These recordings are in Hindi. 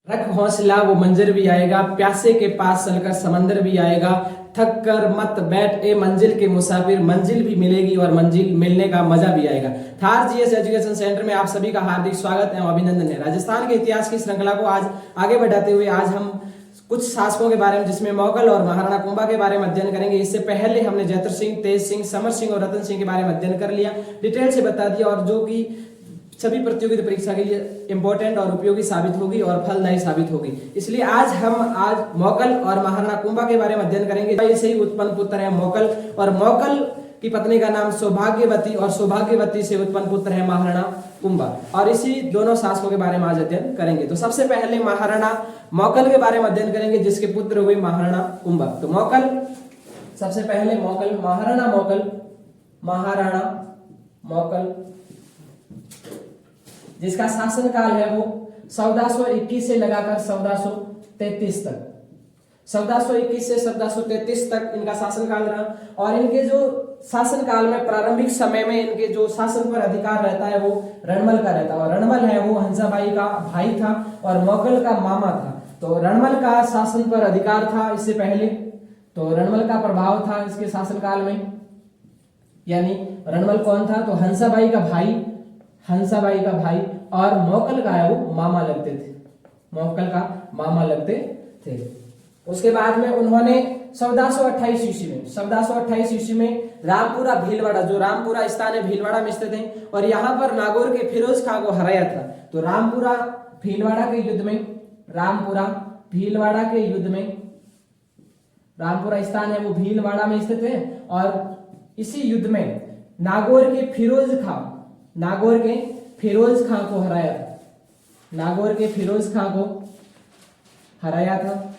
रख हौसला वो मंजर भी आएगा, प्यासे के पास चलकर समंदर भी आएगा, थक कर मत बैठ ए मंजिल के मुसाफिर, मंजिल भी मिलेगी और मंजिल मिलने का मजा भी आएगा। थार जीएस एजुकेशन सेंटर में आप सभी का हार्दिक स्वागत एवं अभिनंदन है। राजस्थान के इतिहास की श्रृंखला को आज आगे बढ़ाते हुए आज हम कुछ शासकों के बारे में, जिसमें मुगल और महाराणा कुंभा के बारे में अध्ययन करेंगे। इससे पहले हमने जयद्रथ सिंह, तेज सिंह, समर सिंह और रतन सिंह के बारे में अध्ययन कर लिया, डिटेल से बता दिया, और जो कि सभी प्रतियोगिता परीक्षा के लिए इंपॉर्टेंट और उपयोगी साबित होगी और फलदायी साबित होगी। इसलिए आज मुगल और महाराणा कुंभा के बारे में अध्ययन करेंगे। ऐसे ही उत्पन्न पुत्र है मुगल, और मुगल की पत्नी का नाम सौभाग्यवती, और सौभाग्यवती से उत्पन्न पुत्र है महाराणा कुंभा, और इसी दोनों शासकों के बारे में आज अध्ययन करेंगे। तो सबसे पहले महाराणा मुगल के बारे में अध्ययन करेंगे, जिसके पुत्र हुए महाराणा कुंभा। तो मुगल, सबसे पहले मुगल, महाराणा मुगल जिसका शासनकाल है वो 1421 से लगाकर 1433 तक, 1421 से 1433 तक इनका शासनकाल रहा। और इनके जो शासनकाल में प्रारंभिक समय में इनके जो शासन पर अधिकार रहता है वो रणमल का रहता है, और रणमल है वो हंसाबाई का भाई था और मुगल का मामा था। तो रणमल का शासन पर अधिकार था इससे पहले, तो रणमल का प्रभाव था इसके शासनकाल में। यानी रणमल कौन था? तो हंसाबाई का भाई, और मुगल का है वो मामा लगते थे, मुगल का मामा लगते थे। उसके बाद में उन्होंने 1428 ईस्वी में रामपुरा भीलवाड़ा, जो रामपुरा स्थान है भीलवाड़ा में स्थित है, और यहाँ पर नागौर के फिरोज खां को हराया था। तो रामपुरा भीलवाड़ा के युद्ध में, रामपुरा स्थान है वो भीलवाड़ा में स्थित है, और इसी युद्ध में नागौर के फिरोज खां को हराया था।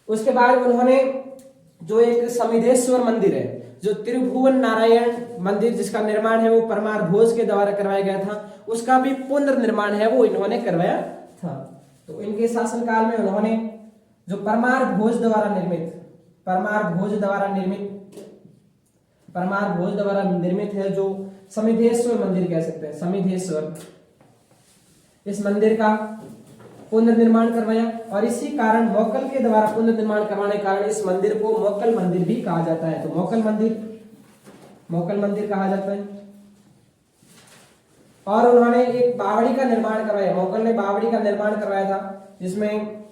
उसके बाद उन्होंने जो एक समिधेश्वर मंदिर है, जो त्रिभुवन नारायण मंदिर जिसका निर्माण है वो परमार भोज के द्वारा करवाया गया था, उसका भी पुनर्निर्माण है वो इन्होंने करवाया था। तो इनके शासनकाल में उन्होंने जो परमार भोज द्वारा निर्मित है, जो समिधेश्वर मंदिर कह सकते हैं, समिधेश्वर, इस मंदिर का पुनर्निर्माण करवाया। और इसी कारण मुगल के द्वारा पुनर्निर्माण करवाने के कारण इस मंदिर को मुगल मंदिर भी कहा जाता है। तो मुगल मंदिर कहा जाता है। और उन्होंने एक बावड़ी का निर्माण करवाया, मुगल ने बावड़ी का निर्माण करवाया था, जिसमें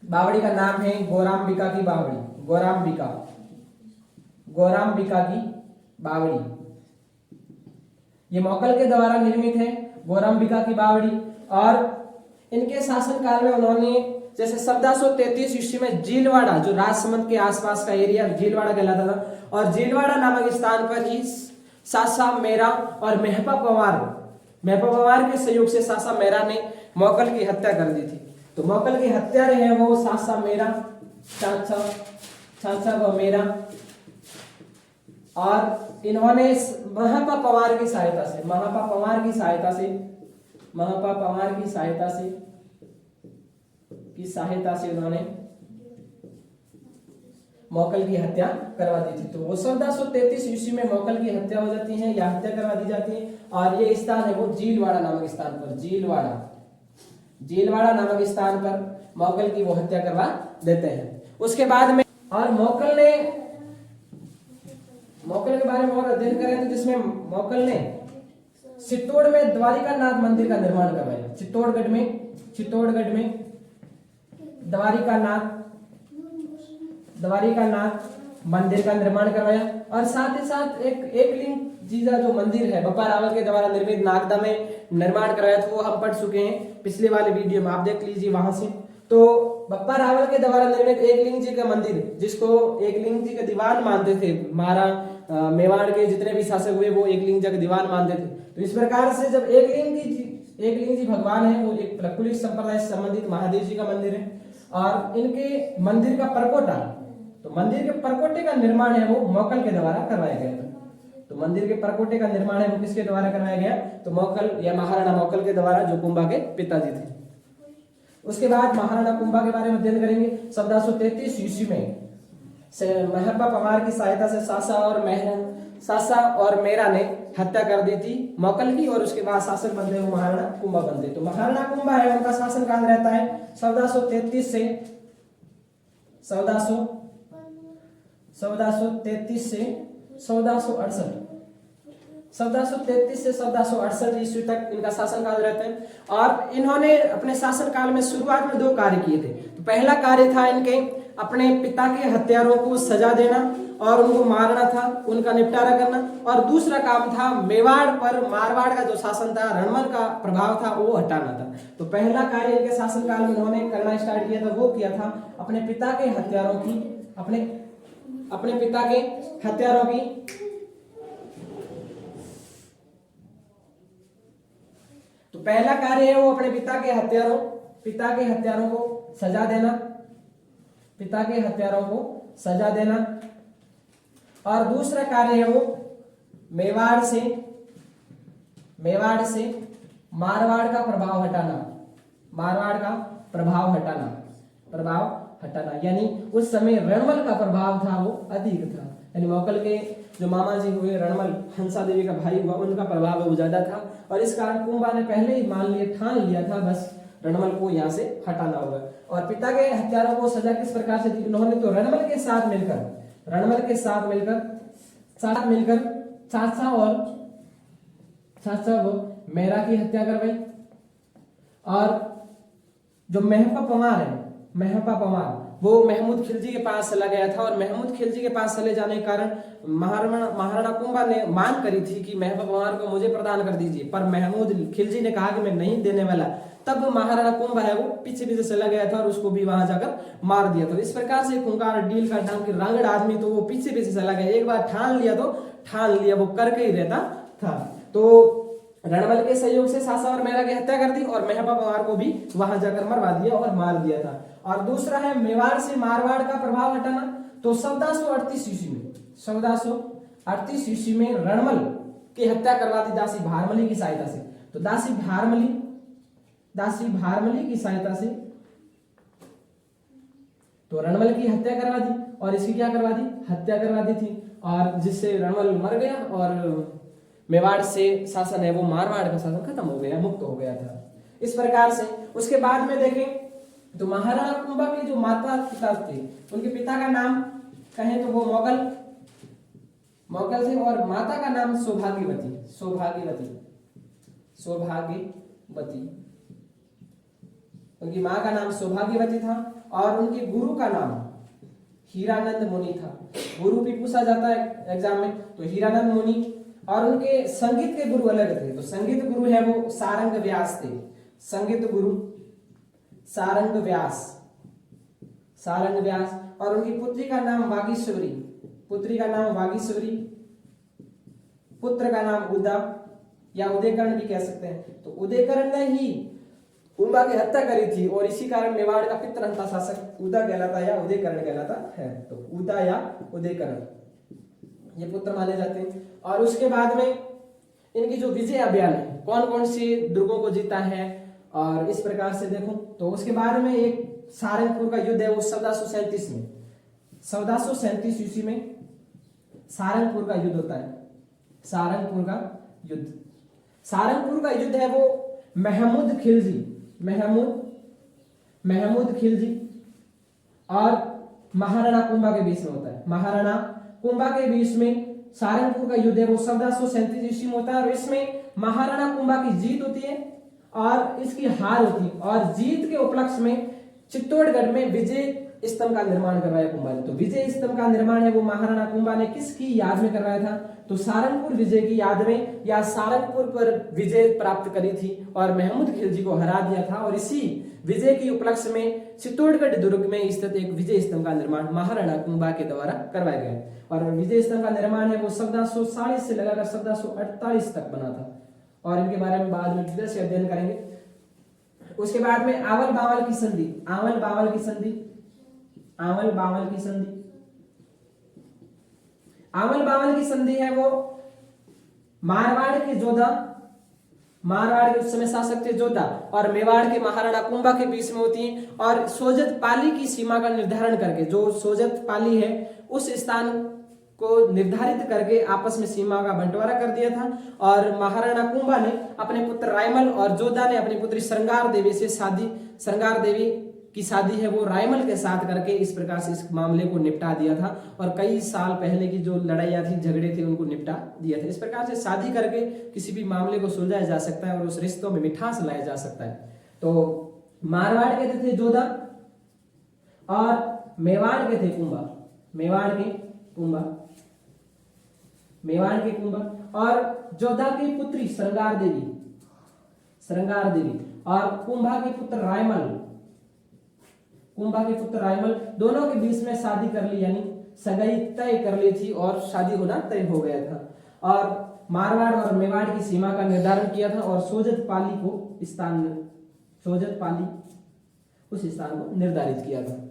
बावड़ी का नाम है गोराम्बिका की बावड़ी, गोराम्बिका की बावड़ी, ये मुगल के द्वारा निर्मित है, गोराम्बिका की बावड़ी। और इनके शासनकाल में उन्होंने जैसे 1433 ईस्वी में जीलवाड़ा, जो राजसमंद के आसपास का एरिया जीलवाड़ा कहलाता था, और जीलवाड़ा नामक स्थान पर ही सासा मेरा और मेहपा पवार के सहयोग से सासा मेरा ने मुगल की हत्या कर दी थी। तो मुगल की हत्या रहे हैं वो सासा मेरा, चाचा व मेरा, और इन्होंने महापा पवार की सहायता से उन्होंने मुगल की हत्या करवा दी थी। तो वो 1433 ईस्वी में मुगल की हत्या हो जाती है या हत्या करवा दी जाती है, और ये स्थान है वो जीलवाड़ा नामक स्थान पर, जीलवाड़ा नामक स्थान पर मुगल की वो हत्या करवा देते हैं। उसके बाद में और मुगल के बारे में और अध्ययन करें तो जिसमें मुगल ने चित्तौड़ में द्वारिकानाथ मंदिर का निर्माण करवाया, चित्तौड़गढ़ में द्वारिकानाथ मंदिर का निर्माण करवाया। और साथ ही साथ एक लिंग जीजा जो मंदिर है बप्पा रावल के द्वारा निर्मित नागदा में निर्माण करवाया था, वो हम पढ़ चुके हैं पिछले वाले वीडियो में, आप देख लीजिए वहां से। तो बप्पा रावल के द्वारा निर्मित एकलिंग जी का मंदिर, जिसको एकलिंग जी का दीवान मानते थे, मेवाड़ के जितने भी शासक हुए वो एकलिंग जी का दीवान मानते थे। तो इस प्रकार से जब एकलिंग जी भगवान है, वो एक प्रकुलित संप्रदाय से संबंधित महादेव जी का मंदिर है, और इनके मंदिर का परकोटा, तो मंदिर के परकोटे का निर्माण है वो मुगल के द्वारा करवाया गया था। तो मंदिर के परकोटे का निर्माण है वो किसके द्वारा करवाया गया? तो मुगल या महाराणा मुगल के द्वारा, जो कुंभा के पिताजी थे। उसके बाद महाराणा कुंभा के बारे में अध्ययन करेंगे। 1433 ईस्वी में महबा पवार की सहायता से सासा और सासा और मेरा ने हत्या कर दी थी मौकल की, और उसके बाद शासक बनते वो महाराणा कुंभा बनते। तो महाराणा कुंभा है उनका शासन काल रहता है 1433 से 1468 1733 से 1468 ईस्वी तक इनका शासन काल रहता है। और इन्होंने अपने शासन काल में शुरुआत में 2 कार्य किए थे। तो पहला कार्य था इनके अपने पिता के हत्यारों को सजा देना और उनको मारना था, उनका निपटारा करना। और दूसरा काम था मेवाड़ पर मारवाड़ का जो शासन था, रणमल का प्रभाव था, वो हटाना था। तो पहला कार्य इनके शासन काल में उन्होंने करना स्टार्ट किया था, वो किया था अपने पिता के हत्यारों की अपने पिता के हत्यारों की तो पहला कार्य है वो अपने पिता के हत्यारों को सजा देना, पिता के हत्यारों को सजा देना। और दूसरा कार्य है वो मेवाड़ से मारवाड़ का प्रभाव हटाना, यानी उस समय रणमल का प्रभाव था वो अधिक था, यानी मौकल के जो मामा जी हुए रणमल, हंसा देवी का भाई हुआ, उनका प्रभाव वो ज्यादा था। और इस कारण कुंभा ने पहले ही ठान लिया था बस रणमल को यहाँ से हटाना होगा। और पिता के हत्यारों को सजा किस प्रकार से दी उन्होंने? तो रणमल के साथ मिलकर चाचा वो मेरा की हत्या करवाई। और जो महपा पवार वो महमूद खिलजी के पास चला गया था, और महमूद खिलजी के पास चले जाने के कारण महाराणा कुंभा ने मांग करी थी कि महपा पवार को मुझे प्रदान कर दीजिए, पर महमूद खिलजी ने कहा कि मैं नहीं देने वाला। तब महाराणा कुंभा है वो पीछे चला गया था और उसको भी वहां जाकर मार दिया था। इस प्रकार से खुंखार डील का ढंग रांगड़ आदमी तो वो पीछे चला गया, एक बार ठान लिया वो करके ही रहता था। तो रणबल के सहयोग से सासा और मेरा की हत्या कर दी और महपा पवार को भी वहां जाकर मरवा दिया और मार दिया था। और दूसरा है मेवाड़ से मारवाड़ का प्रभाव हटाना। तो 1438 ईस्वी में रणमल की हत्या करवा दी दासी भारमली की सहायता से। तो दासी भारमली की सहायता से तो रणमल की हत्या करवा दी, और इसकी क्या करवा दी? हत्या करवा दी थी, और जिससे रणमल मर गया और मेवाड़ से शासन है वो मारवाड़ का शासन खत्म हो गया, मुक्त हो गया था। इस प्रकार से उसके बाद में देखें तो महाराणा कुंभा के जो माता पिता थे, उनके पिता का नाम कहें तो वो मोगल थे, और माता का नाम सौभाग्यवती। उनकी माँ का नाम सौभाग्यवती था, और उनके गुरु का नाम हीरानंद मुनि था। गुरु भी पूछा जाता है एग्जाम में, तो हीरानंद मुनि। और उनके संगीत के गुरु अलग थे। तो संगीत गुरु है वो सारंग व्यास थे। संगीत गुरु सारंग व्यास। और उनकी पुत्री का नाम वागीश्वरी, पुत्र का नाम उदा या उदयकर्ण भी कह सकते हैं। तो उदयकर्ण ने ही कुंभा की हत्या करी थी, और इसी कारण मेवाड़ का पितृहंता शासक उदा कहलाता या उदयकर्ण कहलाता है। तो उदा या उदयकर्ण ये पुत्र माने जाते हैं। और उसके बाद में इनकी जो विजय अभियान है, कौन कौन से दुर्गों को जीता है, और इस प्रकार से देखो तो उसके बाद में एक सारंगपुर का युद्ध है वो 1437 ईस्वी में सारंगपुर का युद्ध होता है। सारंगपुर का युद्ध है वो महमूद खिलजी और महाराणा कुंभा के बीच में होता है। महाराणा कुंभा के बीच में सारंगपुर का युद्ध है वो 1437 ईस्वी में होता है, और इसमें महाराणा कुंभा की जीत होती है और इसकी हार होती है। और जीत के उपलक्ष्य में चित्तौड़गढ़ में विजय स्तंभ का निर्माण करवाया कुंभा ने। तो विजय स्तंभ का निर्माण है वो महाराणा कुंभा ने किसकी याद में करवाया था? तो सारंगपुर विजय की याद में, या सारंगपुर पर विजय प्राप्त करी थी और महमूद खिलजी को हरा दिया था। और इसी विजय के उपलक्ष्य में चित्तौड़गढ़ दुर्ग में स्थित एक विजय स्तंभ का निर्माण महाराणा कुंभा के द्वारा करवाया गया। और विजय स्तंभ का निर्माण है वो 1440 से लगाकर 1448 तक बना था, और इनके बारे में बाद में डिटेल से अध्ययन करेंगे। उसके बाद में आवल बावल की संधि है वो मारवाड़ के उस समय शासक थे जोधा और मेवाड़ के महाराणा कुंभा के बीच में होती है। और सोजत पाली की सीमा का निर्धारण करके, जो सोजत पाली है उस स्थान को निर्धारित करके आपस में सीमा का बंटवारा कर दिया था। और महाराणा कुंभा ने अपने पुत्र रायमल और जोधा ने अपनी पुत्री श्रृंगार देवी से शादी, श्रृंगार देवी की शादी है वो रायमल के साथ करके इस प्रकार से इस मामले को निपटा दिया था। और कई साल पहले की जो लड़ाइयाँ थी, झगड़े थे, उनको निपटा दिया था। इस प्रकार से शादी करके किसी भी मामले को सुलझाया जा सकता है और उस रिश्तों में मिठास लाया जा सकता है। तो मारवाड़ के थे जोधा और मेवाड़ के थे कुंभा, मेवाड़ के कुंभा, मेवाड़ के कुंभा। और जोधा की पुत्री श्रृंगार देवी, श्रृंगार देवी, और कुंभा के पुत्र रायमल, कुंभा के पुत्र रायमल, दोनों के बीच में शादी कर ली, यानी सगाई तय कर ली थी और शादी होना तय हो गया था। और मारवाड़ और मेवाड़ की सीमा का निर्धारण किया था और सोजत पाली को स्थान, सोजत पाली उस स्थान को निर्धारित किया था।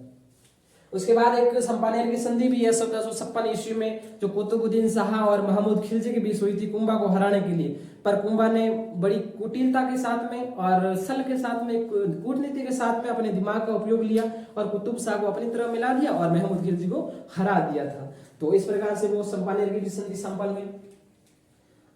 उसके बाद एक चंपानेर की संधि भी है 1756 ईस्वी में, जो कुतुबुद्दीन शाह और महमूद खिलजी के बीच हुई थी कुंभा को हराने के लिए। पर कुंभा ने बड़ी कुटिलता के साथ में और सल के साथ में, कूटनीति के साथ में अपने दिमाग का उपयोग लिया और कुतुब शाह को अपनी तरफ मिला दिया और महमूद खिलजी को हरा दिया था। तो इस प्रकार से वो चंपानेर की संधि संपन्न हुई।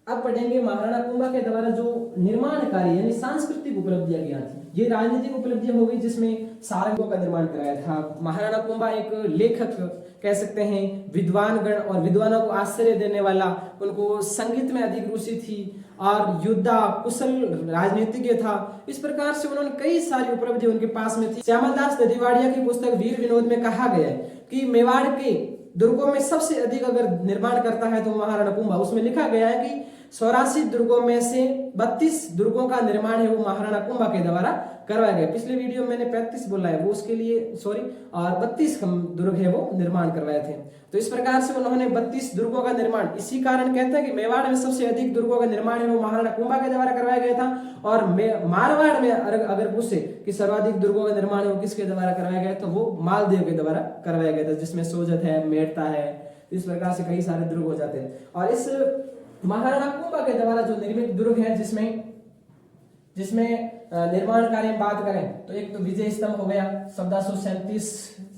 अब पढ़ेंगे महाराणा कुंभा के द्वारा जो निर्माण कार्य यानी सांस्कृतिक उपलब्धियां क्या थी। ये राजनीतिक उपलब्धियां हो गई जिसमें सारंगों का निर्माण कराया था। महाराणा कुंभा एक लेखक कह सकते हैं, विद्वान गण और विद्वानों को आश्चर्य देने वाला, उनको संगीत में अधिक रुचि थी और योद्धा, कुशल राजनीतिज्ञ था। इस प्रकार से उन्होंने कई सारी उपलब्धि उनके पास में थी। श्यामलदास ददीवाड़िया की पुस्तक वीर विनोद में कहा गया है कि मेवाड़ के दुर्गों में सबसे अधिक अगर निर्माण करता है तो महाराणा कुंभा। उसमें लिखा गया है कि 84 दुर्गों में से 32 दुर्गों का निर्माण है वो महाराणा कुंभा के द्वारा करवाया गया। पिछले वीडियो में मैंने 35 बोला है, वो उसके लिए सॉरी, और 32 दुर्ग है वो निर्माण करवाए थे। तो इस प्रकार से उन्होंने 32 दुर्गों का निर्माण, इसी कारण कहते हैं कि मेवाड़ में सबसे अधिक दुर्गों का निर्माण है वो महाराणा कुंभा के द्वारा करवाया गया था। और मारवाड़ में अगर पूछे कि सर्वाधिक दुर्गों का निर्माण है वो किसके द्वारा करवाया गया, तो वो मालदेव के द्वारा करवाया गया था, जिसमें सोजत है, मेड़ता है, इस प्रकार से कई सारे दुर्ग हो जाते हैं। और इस महाराणा कुंभा के द्वारा जो निर्मित दुर्ग है जिसमें निर्माण कार्य में बात करें तो एक तो विजय स्तंभ हो गया 1437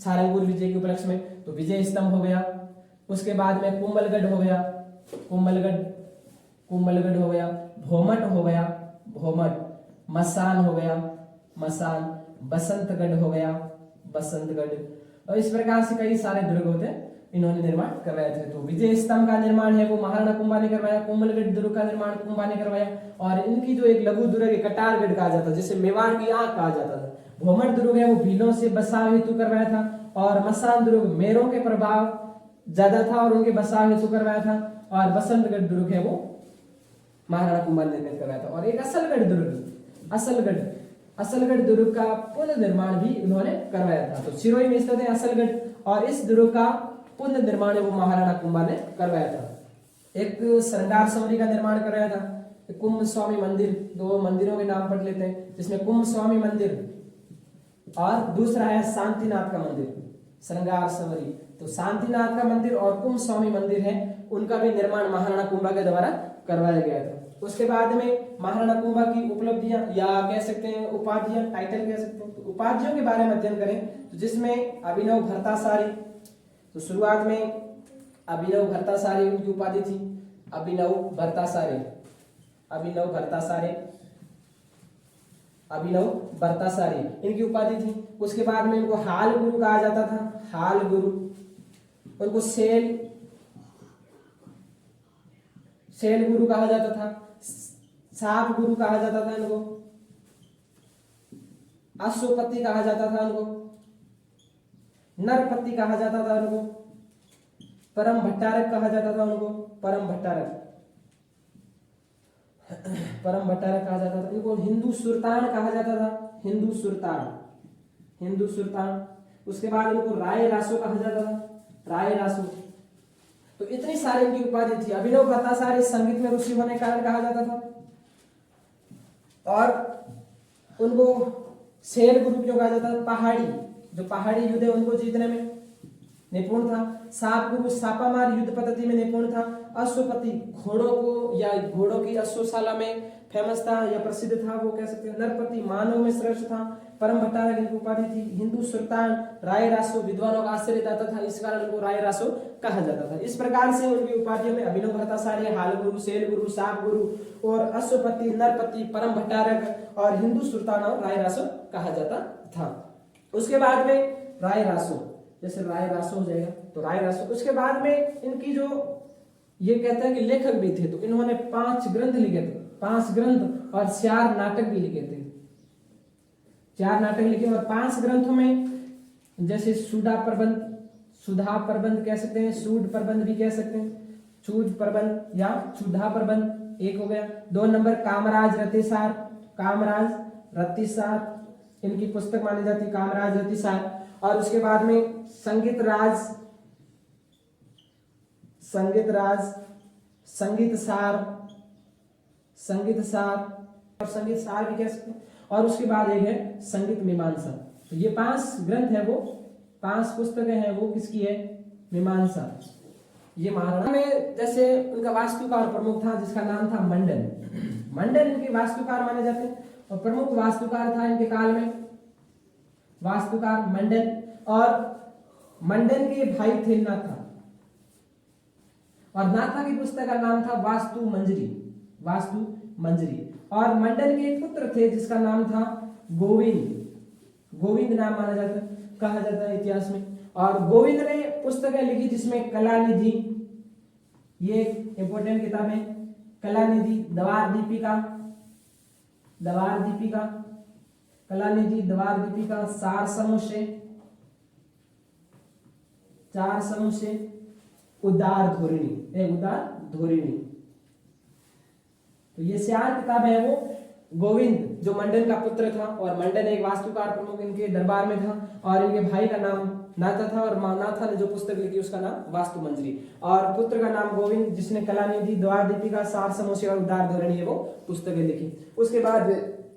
सारंगपुर विजय के उपलक्ष्य में, तो विजय स्तंभ हो गया। उसके बाद में कुंभलगढ़ हो गया, कुंभलगढ़ हो गया, भोमट हो गया, भोमट, मसान हो गया, मसान, बसंतगढ़ हो गया, बसंतगढ़। और इस प्रकार से कई सारे दुर्ग होते हैं, इन्होंने निर्माण करवाए थे। तो विजय स्तंभ का निर्माण है वो महाराणा कुंभा ने करवाया, कुंभलगढ़ दुर्ग का निर्माण कुंभा ने करवाया। और इनकी जो एक लघु दुर्ग है कटारगढ़ कहा जाता है, जिसे मेवाड़ की आंख कहा जाता था। भोमट दुर्ग है वो भीलों से बसाव हेतु करवाया था। और मसान दुर्ग मेरों के प्रभाव ज्यादा था और उनके बसाव हेतु करवाया था। और बसंतगढ़ दुर्ग है वो महाराणा कुंभा ने निर्मित करवाया था। और एक असलगढ़ दुर्ग, असलगढ़ दुर्ग का पुनर्निर्माण भी इन्होंने करवाया था। तो सिरोही में स्थित है असलगढ़, और इस दुर्ग का पुनर्निर्माण वो महाराणा कुंभा ने करवाया था। एक श्रृंगार समरी का निर्माण करवाया था। कुंभ स्वामी मंदिर, दो मंदिरों के नाम पढ़ लेते हैं, जिसमें कुंभ स्वामी मंदिर और दूसरा है शांतिनाथ का मंदिर, श्रृंगार समरी। तो शांतिनाथ का मंदिर और कुंभ स्वामी मंदिर है, उनका भी निर्माण महाराणा कुंभा के द्वारा करवाया गया था। उसके बाद में महाराणा कुंभा की उपलब्धियां या कह सकते हैं उपाधियां, टाइटल कह सकते हैं। तो उपाधियों के बारे में अध्ययन करें तो जिसमें अभिनव भर्तासारी, तो शुरुआत में अभिनव भर्तासारी उनकी उपाधि थी, अभिनव भर्तासारी, इनकी उपाधि थी। उसके बाद में इनको हाल गुरु कहा जाता था, हाल गुरु। उनको सेल गुरु कहा जाता था, साप गुरु कहा जाता था इनको, अश्वपति कहा जाता था इनको, नरपति कहा जाता था उनको, परम भट्टारक कहा जाता था उनको, परम भट्टारक कहा जाता था। इनको हिंदू सुल्तान कहा जाता था, हिंदू सुल्तान। उसके बाद इनको राय रासो कहा जाता था, राय रासो। तो इतनी सारी इनकी उपाधि थी। अभिनव भट्टाचार्य संगीत में रुचि होने के कारण कहा जाता था। और उनको शेर गुरु क्यों कहा जाता था? पहाड़ी, जो पहाड़ी युद्ध है उनको जीतने में निपुण था। साप गुरु छापामार युद्ध पद्धति में निपुण था। अश्वपति, घोड़ों को या घोड़ों की अश्वशाला में फेमस था या प्रसिद्ध था वो कह सकते हैं। नरपति मानव में श्रेष्ठ था, परम भट्टारक इनकी उपाधि थी। हिंदू सुल्तान, राय रासो विद्वानों का आश्चर्यदाता था, इस कारण उनको राय रासो कहा जाता था। इस प्रकार से उनकी उपाधियों में अभिनव भट्टाचार्य, हाल गुरु, शैल गुरु, साप गुरु और अश्वपति, नरपति, परम भट्टारक और हिंदू सुल्तान और राय रासो कहा जाता था। उसके बाद में राय रासो, जैसे राय रासो हो जाएगा तो राय रासो। उसके बाद में इनकी जो ये कहते हैं कि लेखक भी थे, तो इन्होंने 5 ग्रंथ लिखे थे, 5 ग्रंथ और 4 नाटक भी लिखे थे। 4 नाटक लिखे और 5 ग्रंथों में जैसे सुधा प्रबंध कह सकते हैं, सूड प्रबंध भी कह सकते हैं, चूड प्रबंध या क्षुधा प्रबंध एक हो गया। 2 नंबर कामराज रतिसार इनकी पुस्तक मानी जाती है, कामराज रतिसार। और उसके बाद में संगीत सार भी कह सकते हैं। और उसके बाद एक है संगीत मीमांसा। तो ये 5 ग्रंथ है, वो 5 पुस्तकें हैं, वो किसकी है? मीमांसा। ये महाराणा में जैसे उनका वास्तुकार प्रमुख था जिसका नाम था मंडन इनके वास्तुकार माने जाते हैं और प्रमुख वास्तुकार था इनके काल में वास्तुकार मंडन। और मंडन के भाई थे नाथा, और नाथा की पुस्तक का नाम था वास्तु मंजरी। और मंडन के एक पुत्र थे जिसका नाम था गोविंद नाम माना जाता है, कहा जाता है इतिहास में। और गोविंद ने पुस्तकें लिखी जिसमें कलानिधि, ये इंपॉर्टेंट किताब है, कलानिधि, द्वार दीपिका, सार समुचे, उदार धोरिणी। तो ये 4 किताबें हैं वो गोविंद जो मंडन का पुत्र था, और मंडन एक वास्तुकार प्रमुख इनके दरबार में था, और इनके भाई का नाम नाथा था, और नाथा ने जो पुस्तक लिखी उसका नाम वास्तु मंजरी, और पुत्र का नाम गोविंद जिसने कलानिधि, द्वार दीपिका, सार समोसे और उदार धोरणी है वो पुस्तकें लिखी। उसके बाद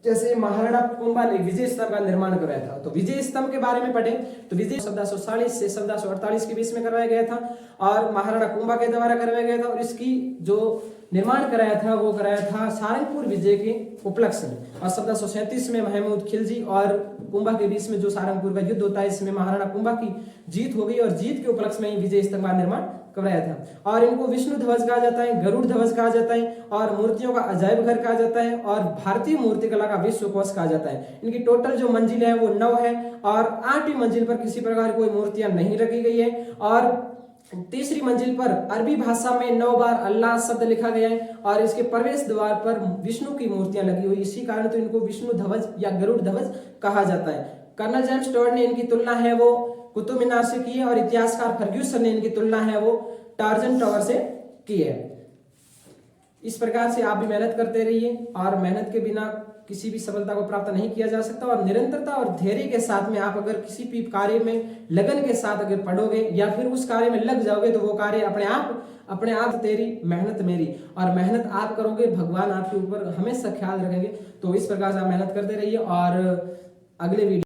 जैसे महाराणा कुंभा ने विजय स्तंभ का निर्माण करवाया था, तो विजय स्तंभ के बारे में पढ़े तो विजय 1440 से 1448 के बीच में करवाया गया था, और महाराणा कुंभा के द्वारा करवाया गया था। और इसकी जो निर्माण कराया था वो कराया था सारंगपुर विजय के उपलक्ष्य में। और 1737 में महमूद खिलजी और कुंभा के बीच में जो सारंगपुर का युद्ध होता है, इसमें महाराणा कुंभा की जीत हो गई, और जीत के उपलक्ष्य में ही विजय स्तंभ का निर्माण कराया था। और इनको विष्णु ध्वज कहा जाता है, गरुड़ ध्वज कहा जाता है, और मूर्तियों का अजायब घर कहा जाता है, और भारतीय मूर्तिकला का विश्व कोश कहा जाता है। इनकी टोटल जो मंजिल है वो 9 है, और 8वीं मंजिल पर किसी प्रकार की कोई मूर्तियां नहीं रखी गई है, और 3री मंजिल पर अरबी भाषा में 9 बार अल्लाह शब्द लिखा गया है, और इसके प्रवेश द्वार पर विष्णु की मूर्तियां लगी हुई, इसी कारण तो इनको विष्णु ध्वज या गरुड़ ध्वज कहा जाता है। कर्नल जेम्स टॉड ने इनकी तुलना है वो कुतुब मीनार से की है, और इतिहासकार फर्ग्यूसन ने इनकी तुलना है वो टार्जन टावर से की है। इस प्रकार से आप भी मेहनत करते रहिए, और मेहनत के बिना किसी भी सफलता को प्राप्त नहीं किया जा सकता, और निरंतरता और धैर्य के साथ में आप अगर किसी भी कार्य में लगन के साथ अगर पढ़ोगे या फिर उस कार्य में लग जाओगे तो वो कार्य अपने आप तेरी मेहनत मेरी, और मेहनत आप करोगे, भगवान आपके ऊपर हमेशा ख्याल रखेंगे। तो इस प्रकार से आप मेहनत करते रहिए, और अगले वीडियो